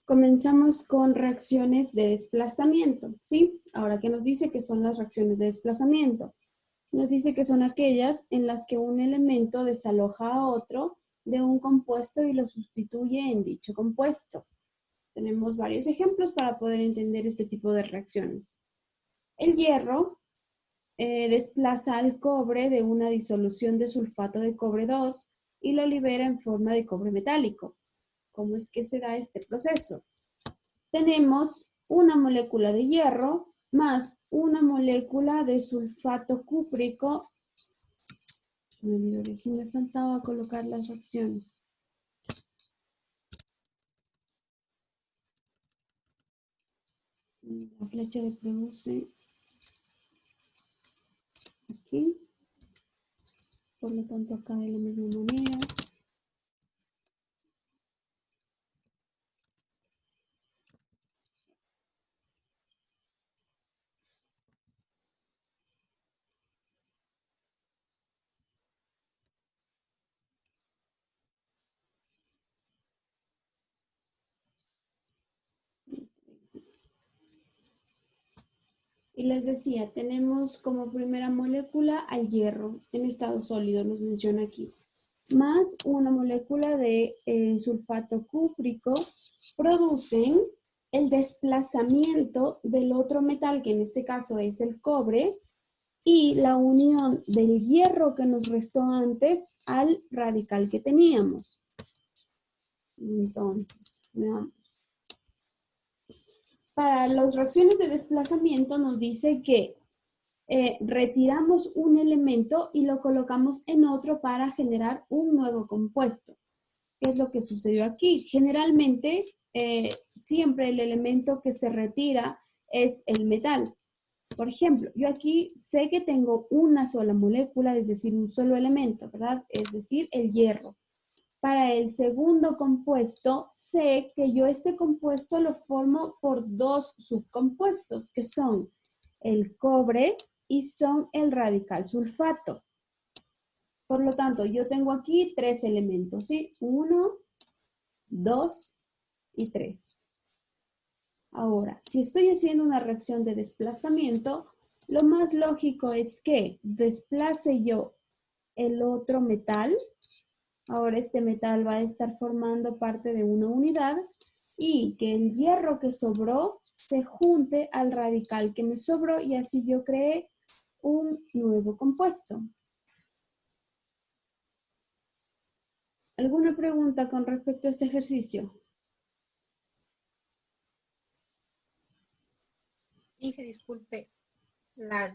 Comenzamos con reacciones de desplazamiento, ¿sí? Ahora, ¿qué nos dice que son las reacciones de desplazamiento? Nos dice que son aquellas en las que un elemento desaloja a otro de un compuesto y lo sustituye en dicho compuesto. Tenemos varios ejemplos para poder entender este tipo de reacciones. El hierro desplaza al cobre de una disolución de sulfato de cobre 2 y lo libera en forma de cobre metálico. ¿Cómo es que se da este proceso? Tenemos una molécula de hierro más una molécula de sulfato cúprico. Me faltaba colocar las reacciones. La flecha de produce aquí. Por lo tanto, acá de la misma manera. Y les decía, tenemos como primera molécula al hierro en estado sólido, nos menciona aquí, más una molécula de sulfato cúprico, producen el desplazamiento del otro metal, que en este caso es el cobre, y la unión del hierro que nos restó antes al radical que teníamos. Entonces, veamos. Para las reacciones de desplazamiento nos dice que retiramos un elemento y lo colocamos en otro para generar un nuevo compuesto. ¿Qué es lo que sucedió aquí? Generalmente, siempre el elemento que se retira es el metal. Por ejemplo, yo aquí sé que tengo una sola molécula, es decir, un solo elemento, ¿verdad? Es decir, el hierro. Para el segundo compuesto, sé que yo este compuesto lo formo por dos subcompuestos, que son el cobre y son el radical sulfato. Por lo tanto, yo tengo aquí tres elementos, ¿sí? 1, 2 y 3. Ahora, si estoy haciendo una reacción de desplazamiento, lo más lógico es que desplace yo el otro metal. Ahora este metal va a estar formando parte de una unidad y que el hierro que sobró se junte al radical que me sobró y así yo creé un nuevo compuesto. ¿Alguna pregunta con respecto a este ejercicio? Dije, disculpe, la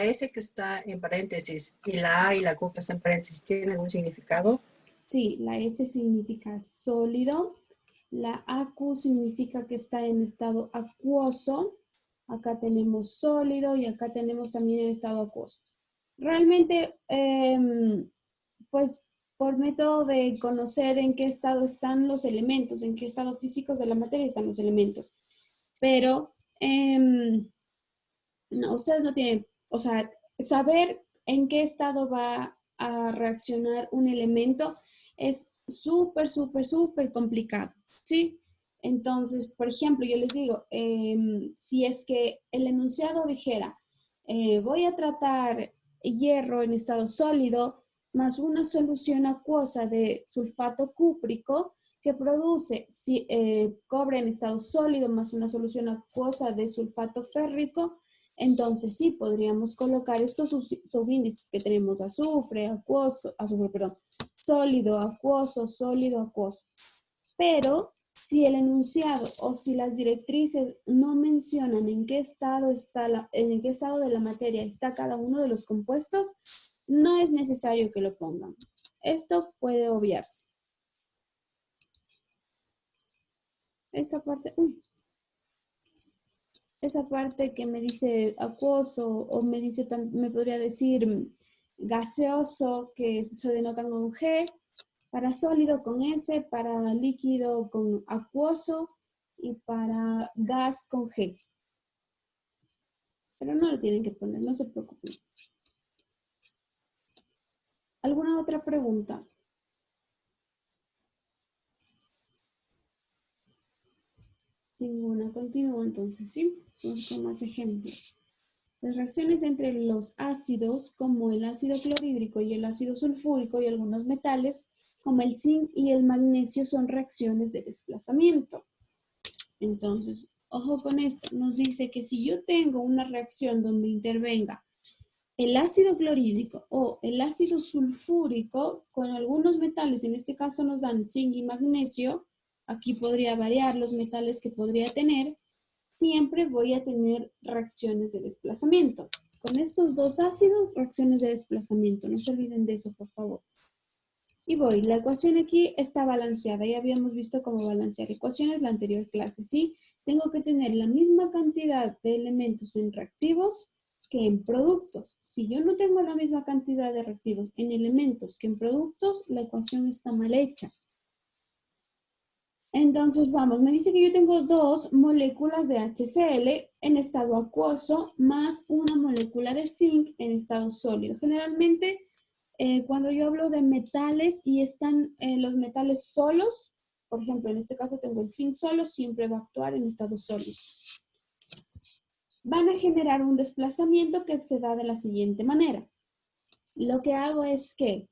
S que está en paréntesis y la A y la Q que está en paréntesis, ¿tienen algún significado? Sí, la S significa sólido, la AQ significa que está en estado acuoso, acá tenemos sólido y acá tenemos también en estado acuoso. Realmente, pues por método de conocer en qué estado están los elementos, en qué estado físicos de la materia están los elementos. Pero no, ustedes no tienen, o sea, saber en qué estado va a reaccionar un elemento es súper, súper, súper complicado, ¿sí? Entonces, por ejemplo, yo les digo, si es que el enunciado dijera, voy a tratar hierro en estado sólido más una solución acuosa de sulfato cúprico que produce cobre en estado sólido más una solución acuosa de sulfato férrico, entonces sí podríamos colocar estos subíndices que tenemos: sólido, acuoso. Pero si el enunciado o si las directrices no mencionan en qué estado en qué estado de la materia está cada uno de los compuestos, no es necesario que lo pongan. Esto puede obviarse. Esta parte, esa parte que me dice acuoso o me podría decir gaseoso, que se denotan con G, para sólido con S, para líquido con acuoso y para gas con G. Pero no lo tienen que poner, no se preocupen. ¿Alguna otra pregunta? Ninguna. Continúa entonces, ¿sí? Vamos con más ejemplos. Las reacciones entre los ácidos, como el ácido clorhídrico y el ácido sulfúrico, y algunos metales, como el zinc y el magnesio, son reacciones de desplazamiento. Entonces, ojo con esto. Nos dice que si yo tengo una reacción donde intervenga el ácido clorhídrico o el ácido sulfúrico con algunos metales, en este caso nos dan zinc y magnesio, aquí podría variar los metales que podría tener, siempre voy a tener reacciones de desplazamiento. Con estos dos ácidos, reacciones de desplazamiento. No se olviden de eso, por favor. Y voy, la ecuación aquí está balanceada. Ya habíamos visto cómo balancear ecuaciones la anterior clase, ¿sí? Tengo que tener la misma cantidad de elementos en reactivos que en productos. Si yo no tengo la misma cantidad de reactivos en elementos que en productos, la ecuación está mal hecha. Entonces, vamos, me dice que yo tengo 2 moléculas de HCl en estado acuoso más una molécula de zinc en estado sólido. Generalmente, cuando yo hablo de metales y están los metales solos, por ejemplo, en este caso tengo el zinc solo, siempre va a actuar en estado sólido. Van a generar un desplazamiento que se da de la siguiente manera. Lo que hago es que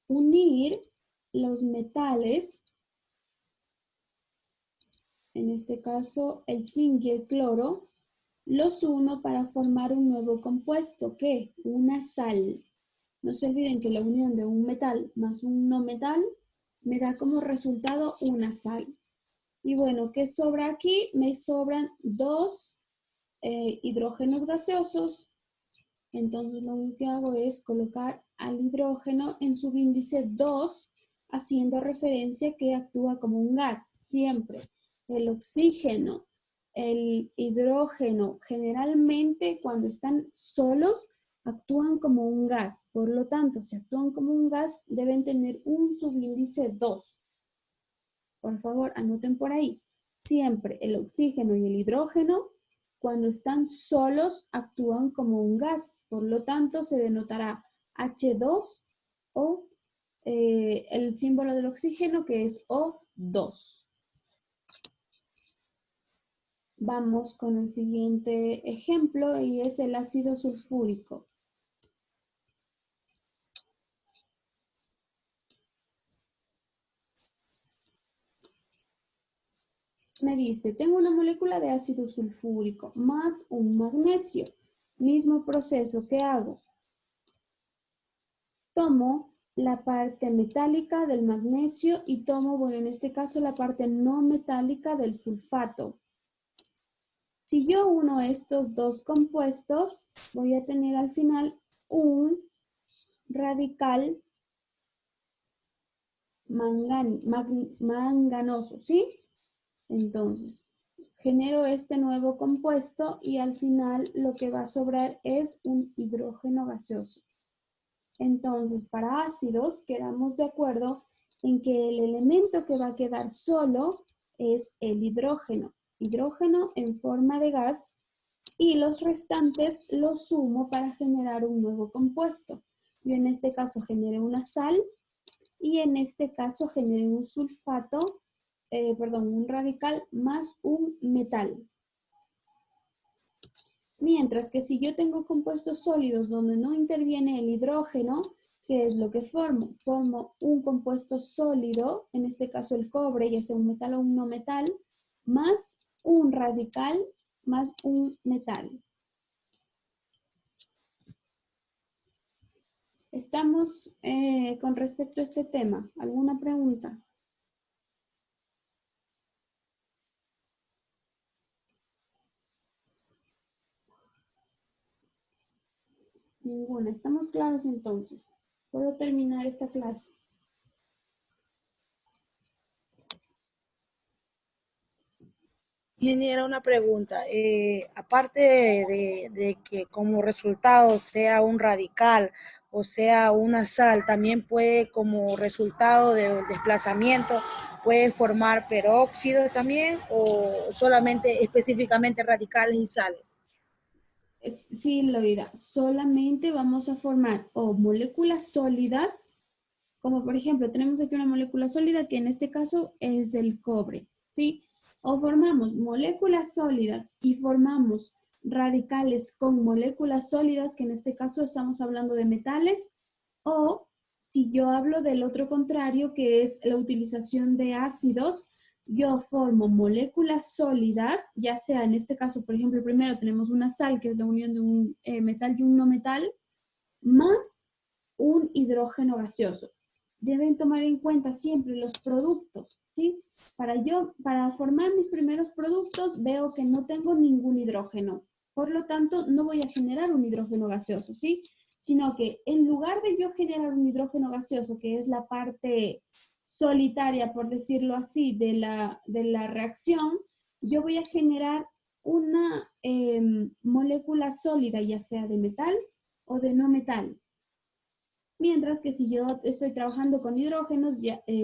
unir los metales, en este caso el zinc y el cloro, los uno para formar un nuevo compuesto, ¿qué? Una sal. No se olviden que la unión de un metal más un no metal me da como resultado una sal. Y bueno, ¿qué sobra aquí? Me sobran 2 hidrógenos gaseosos. Entonces lo único que hago es colocar al hidrógeno en subíndice 2, haciendo referencia que actúa como un gas, siempre. El oxígeno, el hidrógeno, generalmente cuando están solos, actúan como un gas. Por lo tanto, si actúan como un gas, deben tener un subíndice 2. Por favor, anoten por ahí. Siempre el oxígeno y el hidrógeno, cuando están solos, actúan como un gas. Por lo tanto, se denotará H2 o el símbolo del oxígeno, que es O2. Vamos con el siguiente ejemplo y es el ácido sulfúrico. Me dice, tengo una molécula de ácido sulfúrico más un magnesio. Mismo proceso que hago. Tomo la parte metálica del magnesio y tomo, bueno, en este caso la parte no metálica del sulfato. Si yo uno estos dos compuestos, voy a tener al final un radical manganoso, ¿sí? Entonces, genero este nuevo compuesto y al final lo que va a sobrar es un hidrógeno gaseoso. Entonces, para ácidos, quedamos de acuerdo en que el elemento que va a quedar solo es el hidrógeno. Hidrógeno en forma de gas y los restantes los sumo para generar un nuevo compuesto. Yo en este caso generé una sal y en este caso generé un sulfato, un radical más un metal. Mientras que si yo tengo compuestos sólidos donde no interviene el hidrógeno, ¿qué es lo que formo? Formo un compuesto sólido, en este caso el cobre, ya sea un metal o un no metal, más un radical más un metal. Estamos con respecto a este tema. ¿Alguna pregunta? Ninguna. ¿Estamos claros entonces? ¿Puedo terminar esta clase? Ingeniera, una pregunta. Aparte de que como resultado sea un radical o sea una sal, también puede como resultado del desplazamiento, puede formar peróxido también o solamente específicamente radicales y sales. Sí, Loida, solamente vamos a formar o moléculas sólidas, como por ejemplo, tenemos aquí una molécula sólida que en este caso es el cobre, ¿sí? O formamos moléculas sólidas y formamos radicales con moléculas sólidas, que en este caso estamos hablando de metales, o si yo hablo del otro contrario, que es la utilización de ácidos, yo formo moléculas sólidas, ya sea en este caso, por ejemplo, primero tenemos una sal, que es la unión de un metal y un no metal, más un hidrógeno gaseoso. Deben tomar en cuenta siempre los productos, ¿sí? Para formar mis primeros productos, veo que no tengo ningún hidrógeno. Por lo tanto, no voy a generar un hidrógeno gaseoso, ¿sí? Sino que en lugar de yo generar un hidrógeno gaseoso, que es la parte solitaria, por decirlo así, de la reacción, yo voy a generar una molécula sólida, ya sea de metal o de no metal. Mientras que si yo estoy trabajando con hidrógenos,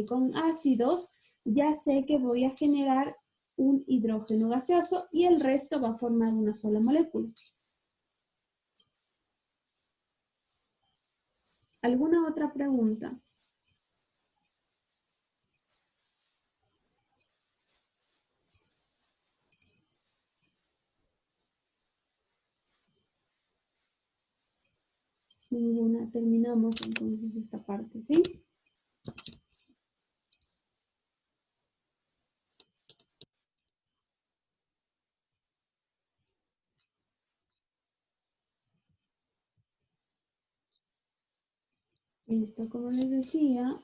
con ácidos, ya sé que voy a generar un hidrógeno gaseoso y el resto va a formar una sola molécula. ¿Alguna otra pregunta? Ninguna. Terminamos entonces esta parte, ¿sí? Listo, como les decía,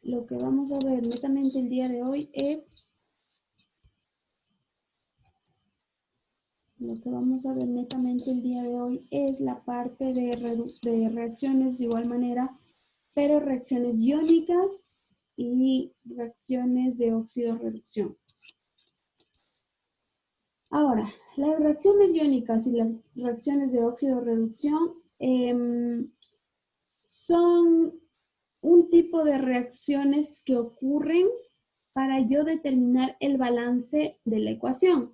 lo que vamos a ver netamente el día de hoy es la parte de reacciones de igual manera, pero reacciones iónicas y reacciones de óxido-reducción. Ahora, las reacciones iónicas y las reacciones de óxido-reducción son un tipo de reacciones que ocurren para yo determinar el balance de la ecuación.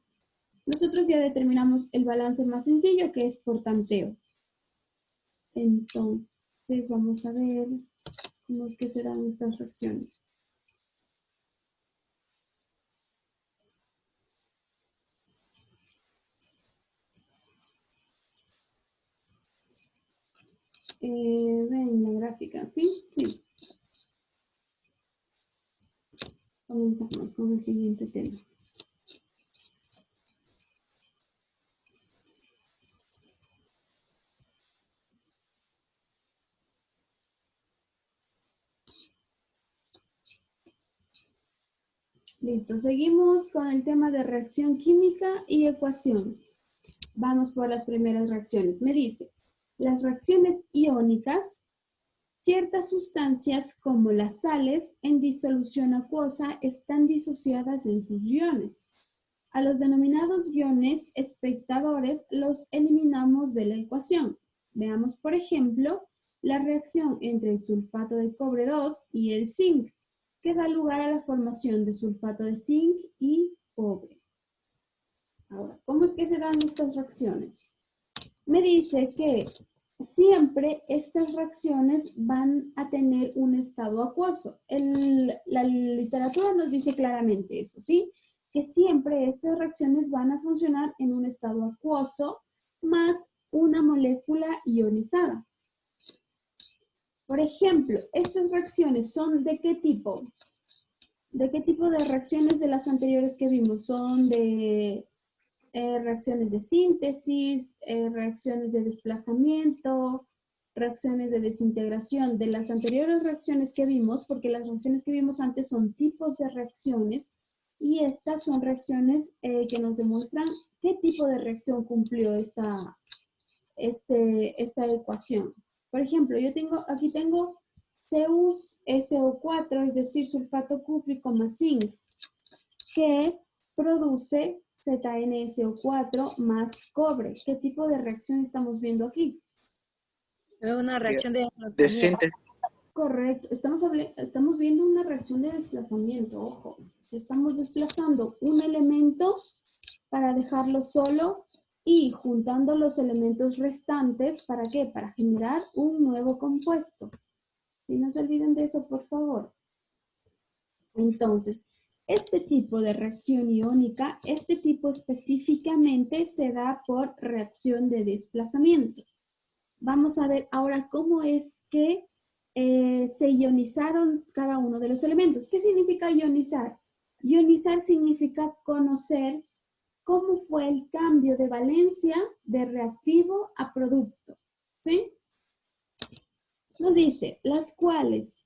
Nosotros ya determinamos el balance más sencillo, que es por tanteo. Entonces, vamos a ver cómo es que se dan estas reacciones. Ven la gráfica, ¿sí? Sí. Comenzamos con el siguiente tema. Listo, seguimos con el tema de reacción química y ecuación. Vamos por las primeras reacciones. Me dice, las reacciones iónicas, ciertas sustancias como las sales en disolución acuosa están disociadas en sus iones. A los denominados iones espectadores los eliminamos de la ecuación. Veamos, por ejemplo, la reacción entre el sulfato de cobre 2 y el zinc, que da lugar a la formación de sulfato de zinc y cobre. Ahora, ¿cómo es que se dan estas reacciones? Me dice que siempre estas reacciones van a tener un estado acuoso. La literatura nos dice claramente eso, ¿sí? Que siempre estas reacciones van a funcionar en un estado acuoso más una molécula ionizada. Por ejemplo, estas reacciones son ¿de qué tipo? ¿De qué tipo de reacciones de las anteriores que vimos? Son de reacciones de síntesis, reacciones de desplazamiento, reacciones de desintegración. De las anteriores reacciones que vimos, porque las reacciones que vimos antes son tipos de reacciones y estas son reacciones que nos demuestran qué tipo de reacción cumplió esta ecuación. Por ejemplo, aquí tengo CuSO4, es decir, sulfato cúprico más zinc, que produce ZnSO4 más cobre. ¿Qué tipo de reacción estamos viendo aquí? Es una reacción de De síntesis. Correcto. Estamos viendo una reacción de desplazamiento, ojo. Estamos desplazando un elemento para dejarlo solo y juntando los elementos restantes, ¿para qué? Para generar un nuevo compuesto. Y no se olviden de eso, por favor. Entonces, Este tipo de reacción iónica, este tipo específicamente se da por reacción de desplazamiento. Vamos a ver ahora cómo es que se ionizaron cada uno de los elementos. ¿Qué significa ionizar? Ionizar significa conocer cómo fue el cambio de valencia de reactivo a producto. ¿Sí? Nos dice, las sales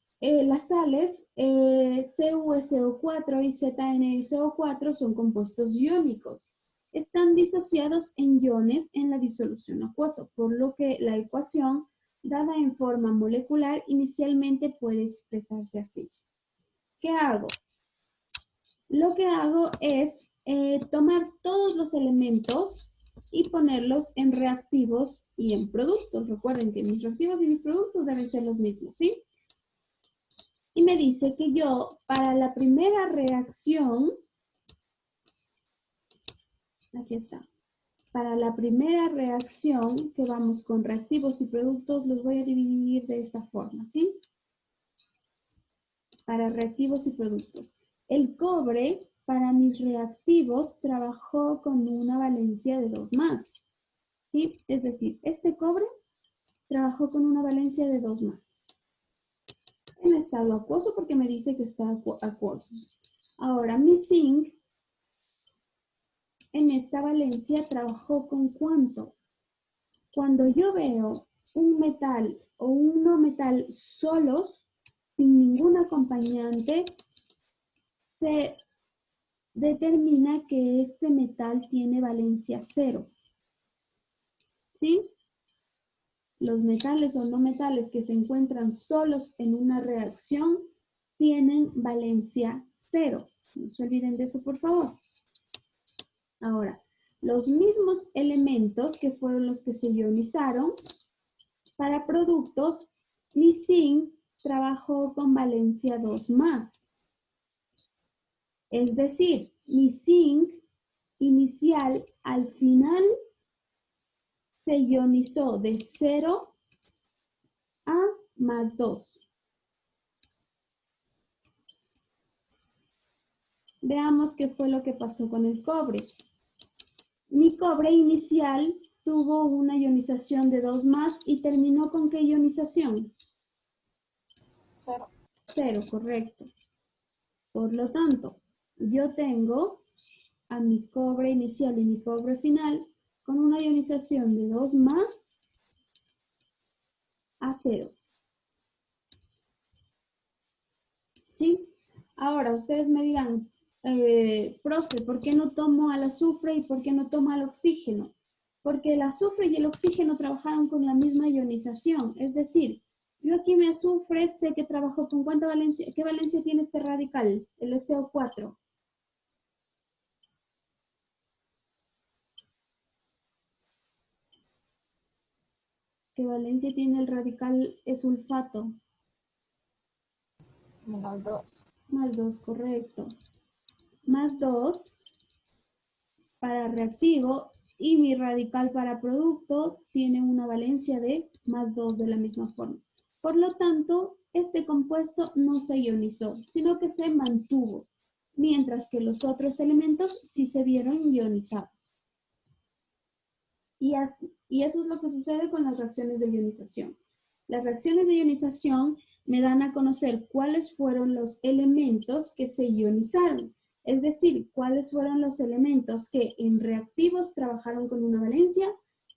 CuSO4 y ZnSO4 son compuestos iónicos. Están disociados en iones en la disolución acuosa, por lo que la ecuación dada en forma molecular inicialmente puede expresarse así. ¿Qué hago? Lo que hago es tomar todos los elementos y ponerlos en reactivos y en productos. Recuerden que mis reactivos y mis productos deben ser los mismos, ¿sí? Y me dice que yo, para la primera reacción, aquí está, para la primera reacción que vamos con reactivos y productos, los voy a dividir de esta forma, ¿sí? Para reactivos y productos. El cobre, para mis reactivos, trabajó con una valencia de 2+. ¿Sí? Es decir, este cobre trabajó con una valencia de 2+. En estado acuoso porque me dice que está acuoso. Ahora, mi zinc, en esta valencia, trabajó con ¿cuánto? Cuando yo veo un metal o un no metal solos, sin ningún acompañante, se determina que este metal tiene valencia 0. ¿Sí? Los metales o no metales que se encuentran solos en una reacción tienen valencia 0. No se olviden de eso, por favor. Ahora, los mismos elementos que fueron los que se ionizaron, para productos, mi zinc trabajó con valencia 2+. Es decir, mi zinc inicial al final se ionizó de 0 a +2. Veamos qué fue lo que pasó con el cobre. Mi cobre inicial tuvo una ionización de 2+ y terminó con ¿qué ionización? 0. 0, correcto. Por lo tanto, yo tengo a mi cobre inicial y mi cobre final con una ionización de 2+ a 0. ¿Sí? Ahora, ustedes me dirán, profe, ¿por qué no tomo al azufre y por qué no tomo al oxígeno? Porque el azufre y el oxígeno trabajaron con la misma ionización. Es decir, yo aquí mi azufre sé que trabajó con ¿cuánta valencia? ¿Qué valencia tiene este radical? El SO4. ¿Qué valencia tiene el radical sulfato? -2. +2, correcto. +2 para reactivo y mi radical para producto tiene una valencia de +2 de la misma forma. Por lo tanto, este compuesto no se ionizó, sino que se mantuvo, mientras que los otros elementos sí se vieron ionizados. Y eso es lo que sucede con las reacciones de ionización. Las reacciones de ionización me dan a conocer cuáles fueron los elementos que se ionizaron. Es decir, cuáles fueron los elementos que en reactivos trabajaron con una valencia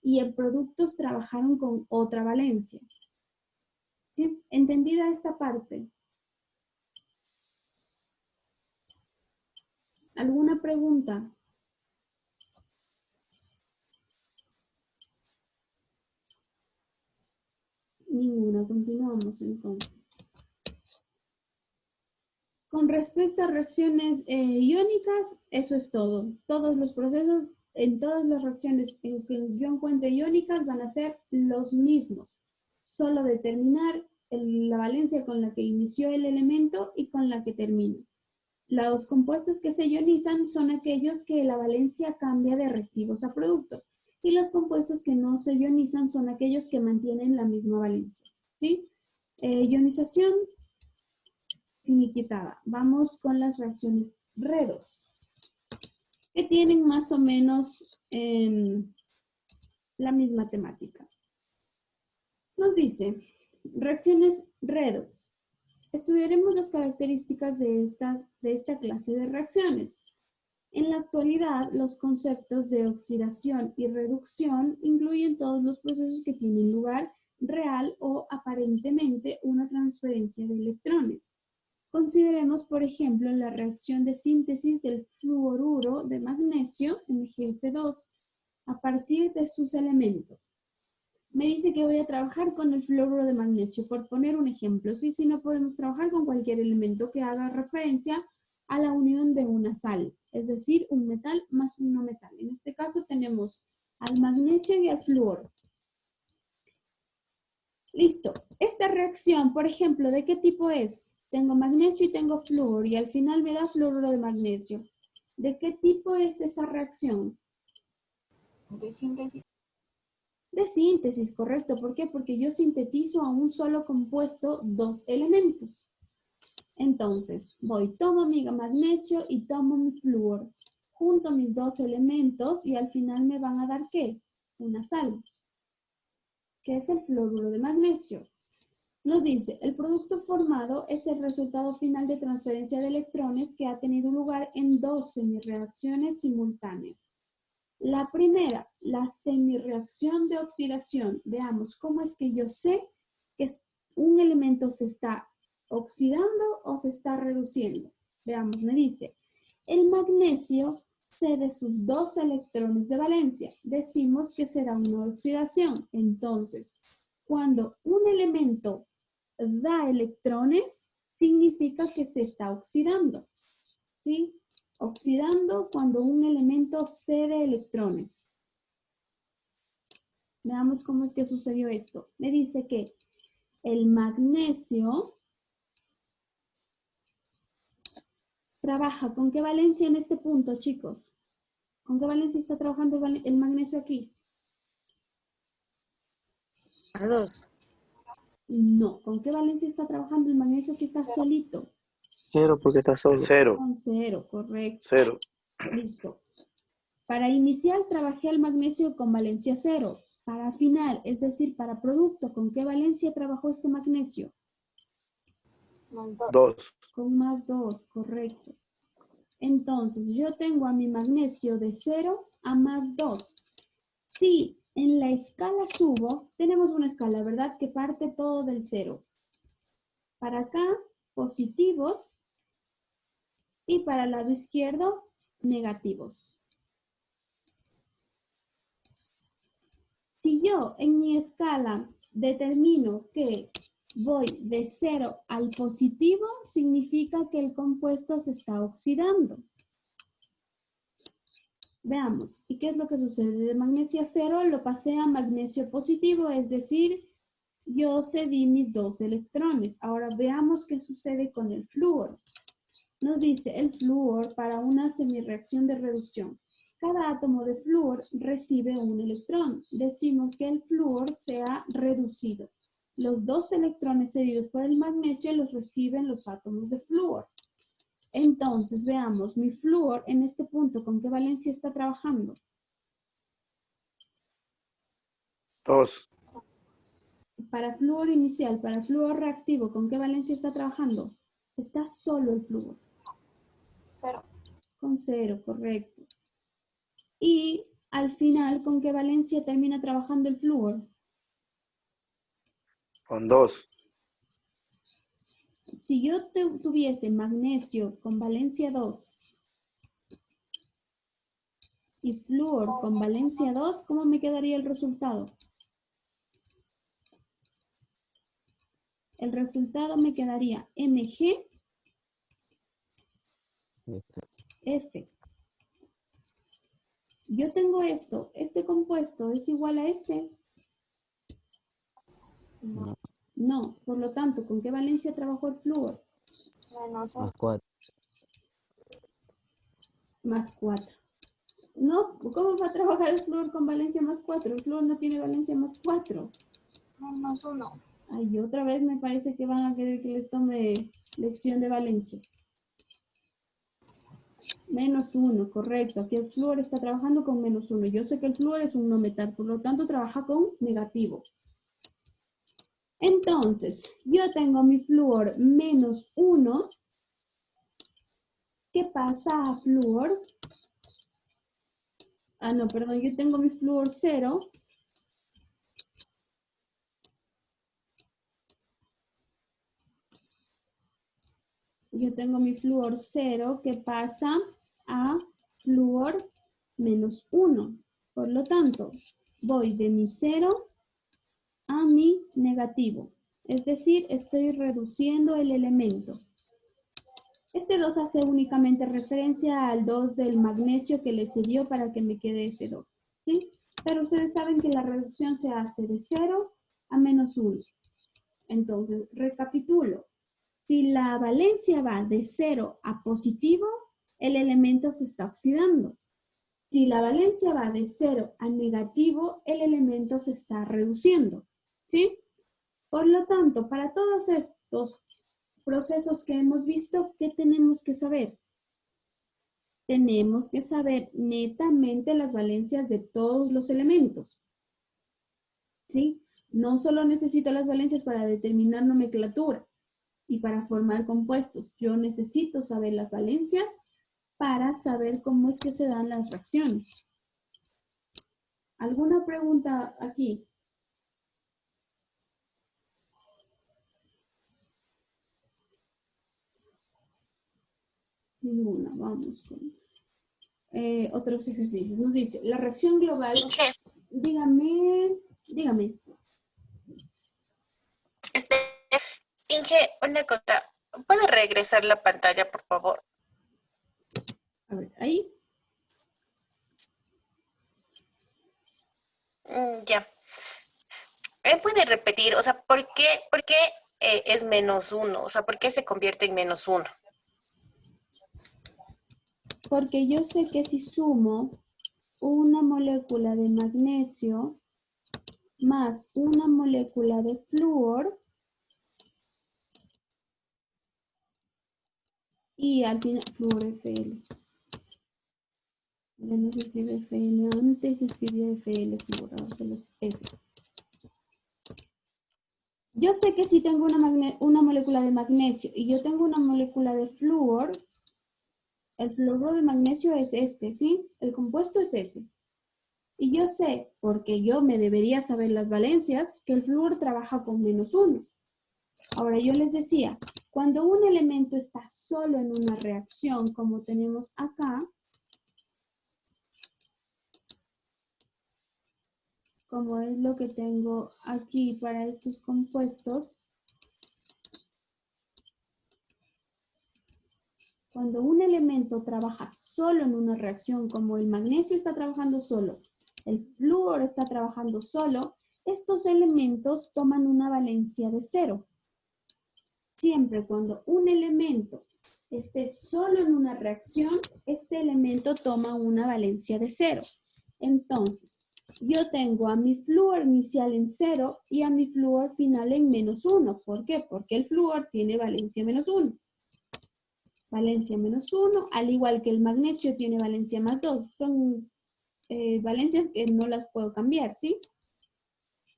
y en productos trabajaron con otra valencia. ¿Sí? ¿Entendida esta parte? ¿Alguna pregunta? Ninguna. Continuamos entonces. Con respecto a reacciones iónicas, eso es todo. Todos los procesos, en todas las reacciones en que yo encuentre iónicas van a ser los mismos. Solo determinar la valencia con la que inició el elemento y con la que termina. Los compuestos que se ionizan son aquellos que la valencia cambia de reactivos a productos. Y los compuestos que no se ionizan son aquellos que mantienen la misma valencia. ¿Sí? Ionización finiquitada. Vamos con las reacciones redos, que tienen más o menos la misma temática. Nos dice, reacciones redox. Estudiaremos las características de esta clase de reacciones. En la actualidad, los conceptos de oxidación y reducción incluyen todos los procesos que tienen lugar real o aparentemente una transferencia de electrones. Consideremos, por ejemplo, la reacción de síntesis del fluoruro de magnesio, MgF2, a partir de sus elementos. Me dice que voy a trabajar con el fluoruro de magnesio, por poner un ejemplo. Sí, si no podemos trabajar con cualquier elemento que haga referencia a la unión de una sal, es decir, un metal más un no metal. En este caso tenemos al magnesio y al flúor. Listo. Esta reacción, por ejemplo, ¿de qué tipo es? Tengo magnesio y tengo flúor y al final me da fluoruro de magnesio. ¿De qué tipo es esa reacción? De síntesis. De síntesis, correcto. ¿Por qué? Porque yo sintetizo a un solo compuesto dos elementos. Entonces, tomo mi magnesio y tomo mi flúor. Junto mis dos elementos y al final me van a dar ¿qué? Una sal, que es el fluoruro de magnesio. Nos dice, el producto formado es el resultado final de transferencia de electrones que ha tenido lugar en dos semireacciones simultáneas. La primera, la semireacción de oxidación. Veamos cómo es que yo sé que un elemento se está oxidando o se está reduciendo. Veamos, me dice, el magnesio cede sus dos electrones de valencia. Decimos que será una oxidación. Entonces, cuando un elemento da electrones, significa que se está oxidando. ¿Sí? Oxidando cuando un elemento cede electrones. Veamos cómo es que sucedió esto. Me dice que el magnesio trabaja. ¿Con qué valencia en este punto, chicos? ¿Con qué valencia está trabajando el magnesio aquí? A 2. No. ¿Con qué valencia está trabajando el magnesio aquí? Está solito. 0 porque está solo. 0. Con 0, correcto. 0. Listo. Para inicial trabajé el magnesio con valencia 0. Para final, es decir, para producto, ¿con qué valencia trabajó este magnesio? 2. Con más 2, correcto. Entonces, yo tengo a mi magnesio de 0 a más 2. Si en la escala subo, tenemos una escala, ¿verdad? Que parte todo del 0. Para acá, positivos. Y para el lado izquierdo, negativos. Si yo en mi escala determino que voy de 0 al positivo, significa que el compuesto se está oxidando. Veamos, ¿y qué es lo que sucede? De magnesio 0 lo pasé a magnesio positivo, es decir, yo cedí mis dos electrones. Ahora veamos qué sucede con el flúor. Nos dice el flúor para una semireacción de reducción. Cada átomo de flúor recibe un electrón. Decimos que el flúor se ha reducido. Los dos electrones cedidos por el magnesio los reciben los átomos de flúor. Entonces, veamos, mi flúor en este punto, ¿con qué valencia está trabajando? 2. Para flúor inicial, para flúor reactivo, ¿con qué valencia está trabajando? Está solo el flúor. 0. Con 0, correcto. Y al final, ¿con qué valencia termina trabajando el flúor? Con 2. Si yo tuviese magnesio con valencia 2 y flúor con valencia 2, ¿cómo me quedaría el resultado? El resultado me quedaría Mg F. Yo tengo esto, este compuesto es igual a este. No. No, por lo tanto, ¿con qué valencia trabajó el flúor? Menos Más 1. 4. Más 4. No, ¿cómo va a trabajar el flúor con valencia más 4? El flúor no tiene valencia más 4. Menos 1. Ay, otra vez me parece que van a querer que les tome lección de valencias. -1, correcto. Aquí el flúor está trabajando con -1. Yo sé que el flúor es un no metal, por lo tanto trabaja con negativo. Entonces, yo tengo mi flúor -1. ¿Qué pasa a flúor? Ah, no, perdón, yo tengo mi flúor 0. Yo tengo mi flúor 0 que pasa a flúor -1. Por lo tanto, voy de mi 0 a mi negativo. Es decir, estoy reduciendo el elemento. Este 2 hace únicamente referencia al 2 del magnesio que le sirvió para que me quede F2. ¿Sí? Pero ustedes saben que la reducción se hace de 0 a -1. Entonces, recapitulo. Si la valencia va de 0 a positivo, el elemento se está oxidando. Si la valencia va de 0 a negativo, el elemento se está reduciendo. ¿Sí? Por lo tanto, para todos estos procesos que hemos visto, ¿qué tenemos que saber? Tenemos que saber netamente las valencias de todos los elementos. ¿Sí? No solo necesito las valencias para determinar nomenclatura y para formar compuestos. Yo necesito saber las valencias para saber cómo es que se dan las reacciones. ¿Alguna pregunta aquí? Ninguna, vamos con otros ejercicios. Nos dice, la reacción global... Inge, Dígame. Inge, una cosa. ¿Puede regresar la pantalla, por favor? A ver, ahí. Ya. ¿Puede repetir? O sea, ¿por qué es -1? O sea, ¿por qué se convierte en -1? Porque yo sé que si sumo una molécula de magnesio más una molécula de flúor y al final flúor Fl. Ya no se escribe Fl, antes se escribía Fl, fluorado de los F. Yo sé que si tengo una molécula de magnesio y yo tengo una molécula de flúor, el fluoruro de magnesio es este, ¿sí? El compuesto es ese. Y yo sé, porque yo me debería saber las valencias, que el flúor trabaja con -1. Ahora yo les decía, cuando un elemento está solo en una reacción, como tenemos acá, como es lo que tengo aquí para estos compuestos, cuando un elemento trabaja solo en una reacción, como el magnesio está trabajando solo, el flúor está trabajando solo, estos elementos toman una valencia de 0. Siempre cuando un elemento esté solo en una reacción, este elemento toma una valencia de 0. Entonces, yo tengo a mi flúor inicial en 0 y a mi flúor final en -1. ¿Por qué? Porque el flúor tiene valencia -1. Valencia -1, al igual que el magnesio tiene valencia +2. Son valencias que no las puedo cambiar, ¿sí?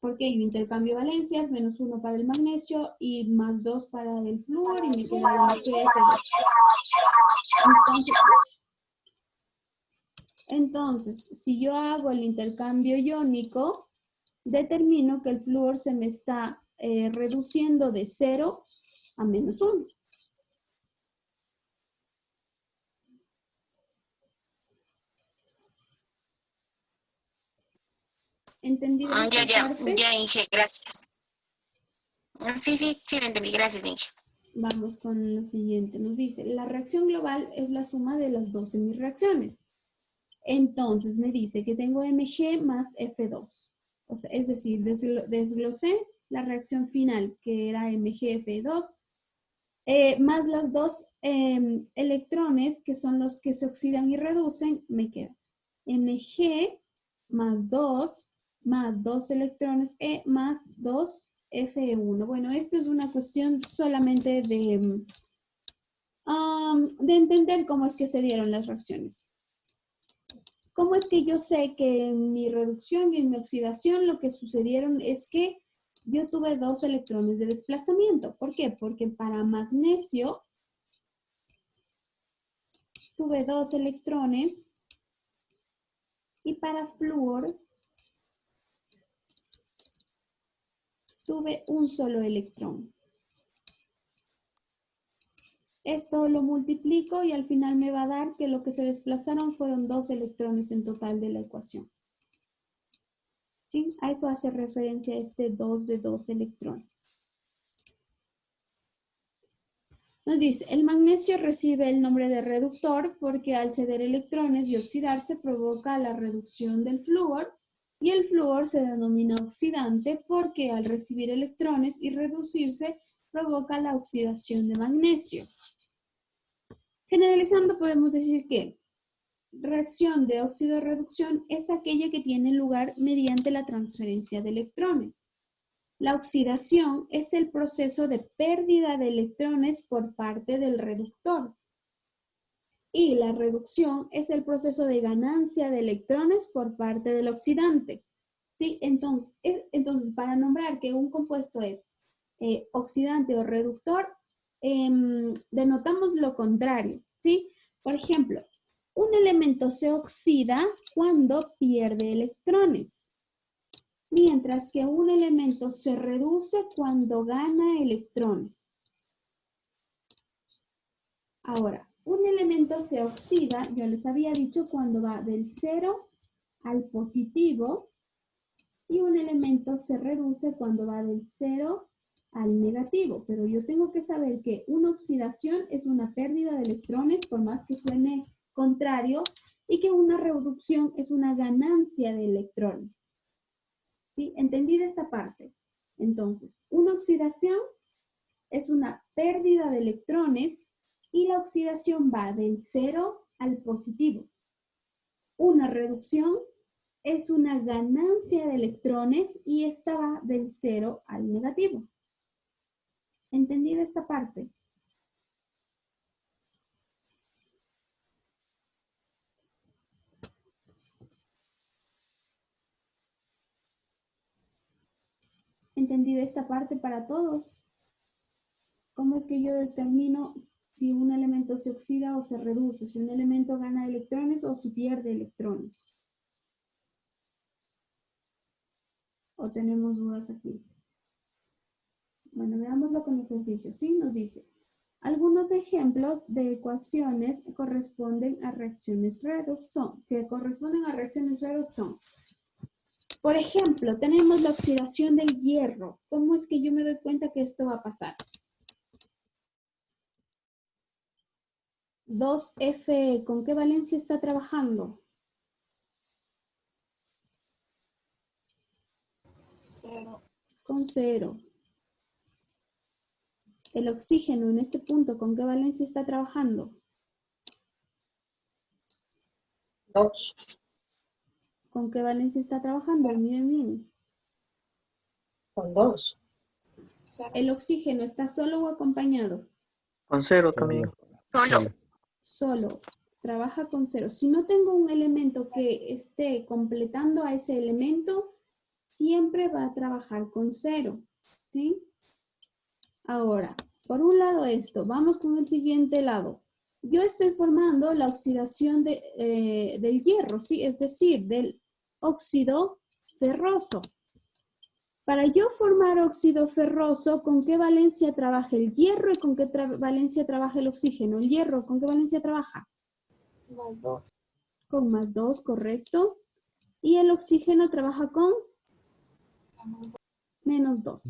Porque yo intercambio valencias, -1 para el magnesio y +2 para el flúor y me queda MgF2. Entonces, si yo hago el intercambio iónico, determino que el flúor se me está reduciendo de 0 a -1. ¿Entendido esta parte? Ya, Inge, gracias. Sí, lo entendí. Gracias, Inge. Vamos con lo siguiente. Nos dice, la reacción global es la suma de las dos semirreacciones. Entonces me dice que tengo Mg más F2. O sea, es decir, desglosé la reacción final, que era MgF2, más los dos electrones, que son los que se oxidan y reducen, me queda Mg más 2 electrones E más 2 Fe1. Bueno, esto es una cuestión solamente de entender cómo es que se dieron las reacciones. ¿Cómo es que yo sé que en mi reducción y en mi oxidación lo que sucedieron es que yo tuve 2 electrones de desplazamiento? ¿Por qué? Porque para magnesio tuve 2 electrones y para flúor tuve un solo electrón. Esto lo multiplico y al final me va a dar que lo que se desplazaron fueron 2 electrones en total de la ecuación. ¿Sí? A eso hace referencia este 2 de 2 electrones. Nos dice, el magnesio recibe el nombre de reductor porque al ceder electrones y oxidarse provoca la reducción del flúor, y el flúor se denomina oxidante porque al recibir electrones y reducirse provoca la oxidación de magnesio. Generalizando podemos decir que reacción de óxido-reducción es aquella que tiene lugar mediante la transferencia de electrones. La oxidación es el proceso de pérdida de electrones por parte del reductor. Y la reducción es el proceso de ganancia de electrones por parte del oxidante. ¿Sí? Entonces, para nombrar que un compuesto es oxidante o reductor, denotamos lo contrario. ¿Sí? Por ejemplo, un elemento se oxida cuando pierde electrones, mientras que un elemento se reduce cuando gana electrones. Ahora, un elemento se oxida, yo les había dicho, cuando va del 0 al positivo, y un elemento se reduce cuando va del 0 al negativo. Pero yo tengo que saber que una oxidación es una pérdida de electrones, por más que suene contrario, y que una reducción es una ganancia de electrones. ¿Sí? ¿Entendí de esta parte? Entonces, una oxidación es una pérdida de electrones y la oxidación va del 0 al positivo. Una reducción es una ganancia de electrones y esta va del 0 al negativo. ¿Entendí de esta parte? ¿Entendí de esta parte para todos? ¿Cómo es que yo determino si un elemento se oxida o se reduce? Si un elemento gana electrones o si pierde electrones. ¿O tenemos dudas aquí? Bueno, veámoslo con ejercicio. Sí, nos dice, algunos ejemplos de ecuaciones corresponden a reacciones redox son, por ejemplo, tenemos la oxidación del hierro. ¿Cómo es que yo me doy cuenta que esto va a pasar? 2F, ¿con qué valencia está trabajando? 0. Con 0. El oxígeno en este punto, ¿con qué valencia está trabajando? 2. ¿Con qué valencia está trabajando? Miren bien. Con 2. ¿El oxígeno está solo o acompañado? Con 0 también. Solo. Solo. Trabaja con 0. Si no tengo un elemento que esté completando a ese elemento, siempre va a trabajar con 0. ¿Sí? Ahora, por un lado esto, vamos con el siguiente lado. Yo estoy formando la oxidación del hierro, ¿sí? Es decir, del óxido ferroso. Para yo formar óxido ferroso, ¿con qué valencia trabaja el hierro y con qué valencia trabaja el oxígeno? El hierro, ¿con qué valencia trabaja? Más 2. Con más 2, correcto. Y el oxígeno trabaja con menos 2.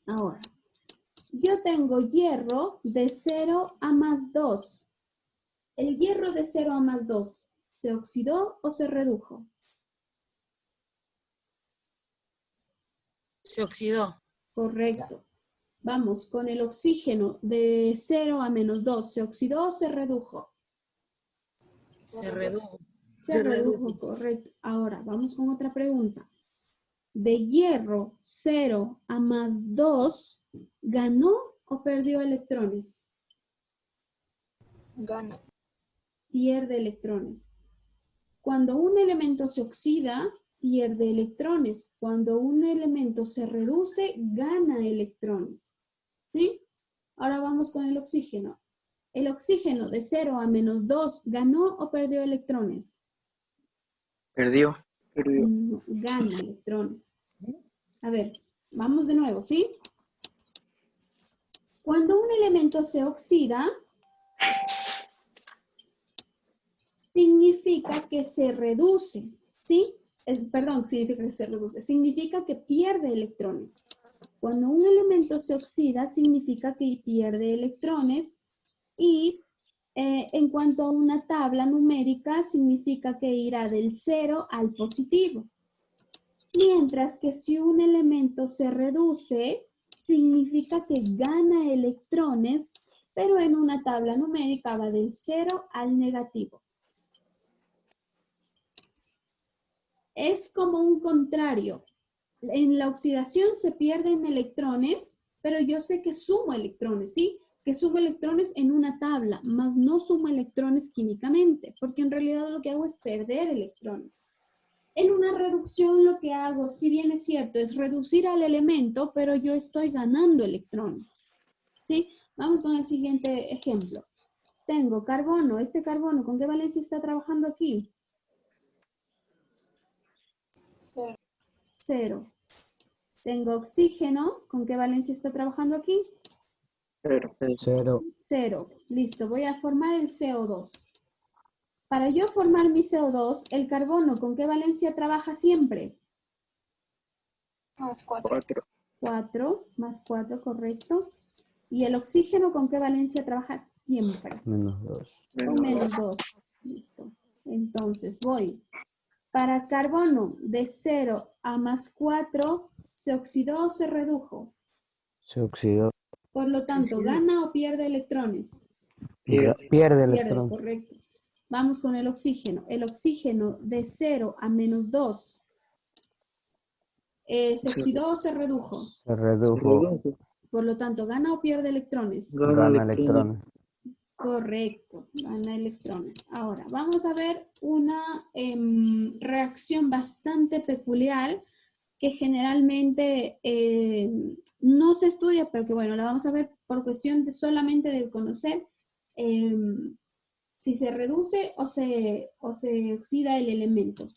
Ahora, yo tengo hierro de 0 a más 2. ¿El hierro de 0 a más 2 se oxidó o se redujo? Se oxidó. Correcto. Vamos, con el oxígeno de 0 a menos 2, ¿se oxidó o se redujo? Se redujo. Se redujo, correcto. Ahora, vamos con otra pregunta. De hierro 0 a más 2, ¿ganó o perdió electrones? Gana. Pierde electrones. Cuando un elemento se oxida, pierde electrones. Cuando un elemento se reduce, gana electrones. ¿Sí? Ahora vamos con el oxígeno. ¿El oxígeno de 0 a -2 ganó o perdió electrones? Perdió. Perdió. No, gana electrones. A ver, vamos de nuevo, ¿sí? Cuando un elemento se oxida, significa que se reduce, ¿sí? Perdón, significa que se reduce. Significa que pierde electrones. Cuando un elemento se oxida, significa que pierde electrones. Y en cuanto a una tabla numérica, significa que irá del 0 al positivo. Mientras que si un elemento se reduce, significa que gana electrones, pero en una tabla numérica va del 0 al negativo. Es como un contrario. En la oxidación se pierden electrones, pero yo sé que sumo electrones, ¿sí? Que sumo electrones en una tabla, más no sumo electrones químicamente, porque en realidad lo que hago es perder electrones. En una reducción lo que hago, si bien es cierto, es reducir al elemento, pero yo estoy ganando electrones, ¿sí? Vamos con el siguiente ejemplo. Tengo carbono. ¿Este carbono con qué valencia está trabajando aquí? 0. 0. Tengo oxígeno. ¿Con qué valencia está trabajando aquí? 0. 0. 0. Listo, voy a formar el CO2. Para yo formar mi CO2, el carbono, ¿con qué valencia trabaja siempre? Más 4. 4. 4, más 4, correcto. ¿Y el oxígeno con qué valencia trabaja siempre? -2. Con -2. Listo. Entonces voy. Para carbono de 0 a +4, ¿se oxidó o se redujo? Se oxidó. Por lo tanto, ¿gana o pierde electrones? Pierde Pierde, electrón. correcto. Vamos con el oxígeno. El oxígeno de 0 a -2, ¿se oxidó o se redujo? Se redujo. Por lo tanto, ¿gana o pierde electrones? Gana electrones. Correcto, gana electrones. Ahora, vamos a ver una reacción bastante peculiar que generalmente no se estudia, pero que bueno, la vamos a ver por cuestión de solamente de conocer si se reduce o se oxida el elemento.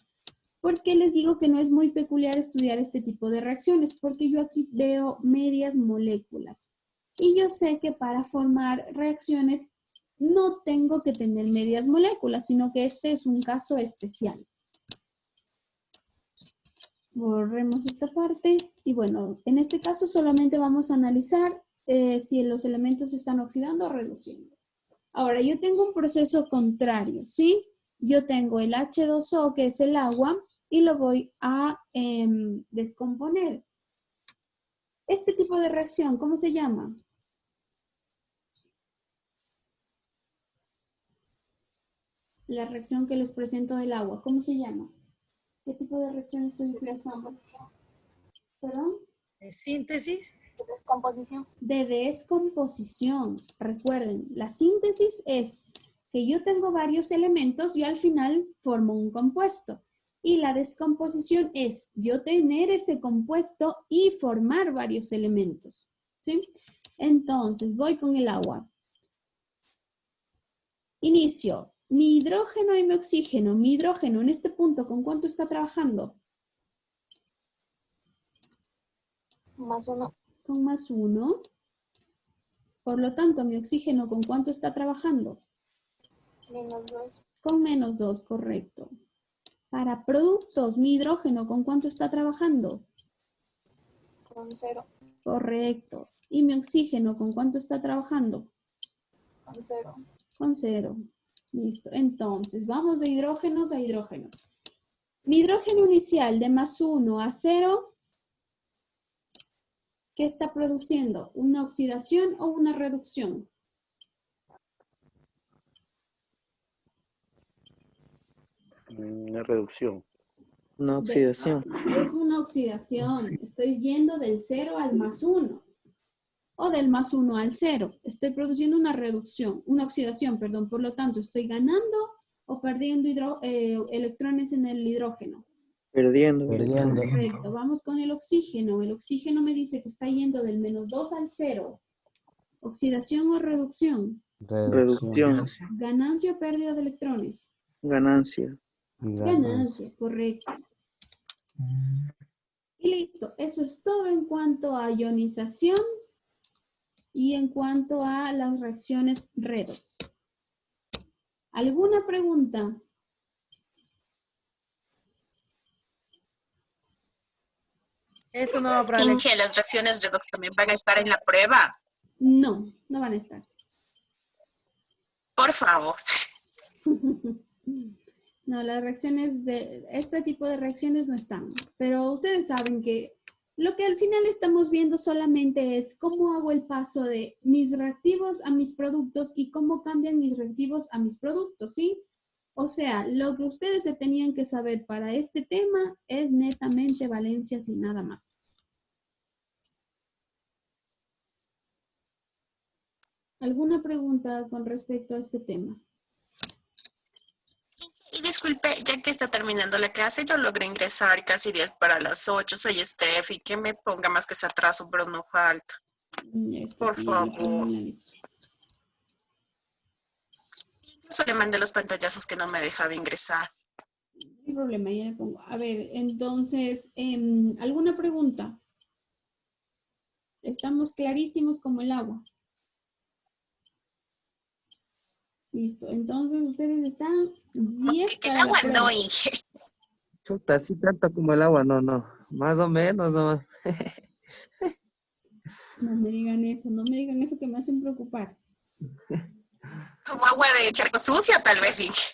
¿Por qué les digo que no es muy peculiar estudiar este tipo de reacciones? Porque yo aquí veo medias moléculas. Y yo sé que para formar reacciones no tengo que tener medias moléculas, sino que este es un caso especial. Borremos esta parte. Y bueno, en este caso solamente vamos a analizar si los elementos se están oxidando o reduciendo. Ahora, yo tengo un proceso contrario, ¿sí? Yo tengo el H2O, que es el agua, y lo voy a descomponer. Este tipo de reacción, ¿cómo se llama? La reacción que les presento del agua, ¿cómo se llama? ¿Qué tipo de reacción estoy utilizando? ¿Perdón? Síntesis. Descomposición. De descomposición. Recuerden, la síntesis es que yo tengo varios elementos y al final formo un compuesto. Y la descomposición es yo tener ese compuesto y formar varios elementos. ¿Sí? Entonces, voy con el agua. Inicio. Mi hidrógeno y mi oxígeno. Mi hidrógeno en este punto, ¿con cuánto está trabajando? Más 1. Con +1. Por lo tanto, mi oxígeno, ¿con cuánto está trabajando? Menos 2. Con -2, correcto. Para productos, mi hidrógeno, ¿con cuánto está trabajando? Con 0. Correcto. ¿Y mi oxígeno, con cuánto está trabajando? Con 0. Con 0. Listo. Entonces, vamos de hidrógenos a hidrógenos. Mi hidrógeno inicial de +1 a 0, ¿qué está produciendo? ¿Una oxidación o una reducción? Una reducción. Una oxidación. Es una oxidación. Estoy yendo del 0 al +1. o del más 1 al 0. Estoy produciendo una oxidación, perdón. Por lo tanto, estoy ganando o perdiendo electrones en el hidrógeno. Perdiendo. Perdiendo. Correcto. Vamos con el oxígeno. El oxígeno me dice que está yendo del -2 al 0. ¿Oxidación o reducción? Reducción. ¿Ganancia o pérdida de electrones? Ganancia. Ganancia, correcto. Y listo. Eso es todo en cuanto a ionización y en cuanto a las reacciones redox. ¿Alguna pregunta? Esto no va para el Inge, las reacciones redox también van a estar en la prueba. No, no van a estar. Por favor. No, las reacciones de este tipo de reacciones no están. Pero ustedes saben que lo que al final estamos viendo solamente es cómo hago el paso de mis reactivos a mis productos y cómo cambian mis reactivos a mis productos, ¿sí? O sea, lo que ustedes se tenían que saber para este tema es netamente valencias y nada más. ¿Alguna pregunta con respecto a este tema? Y disculpe, ya que está terminando la clase, yo logré ingresar casi 10 para las 8. Soy Steph y que me ponga más que ese atraso, pero no falta. Ya está, Por aquí ya lo pongo favor. en la lista. Incluso le mandé los pantallazos que no me dejaba ingresar. No hay problema, ya le pongo. A ver, entonces, ¿alguna pregunta? Estamos clarísimos como el agua. Listo, entonces ustedes están 10 Que el para la agua prueba. no, Inge. Chuta, así tanto como el agua, no. Más o menos, no. No me digan eso que me hacen preocupar. Como agua de charco sucia, tal vez, Inge.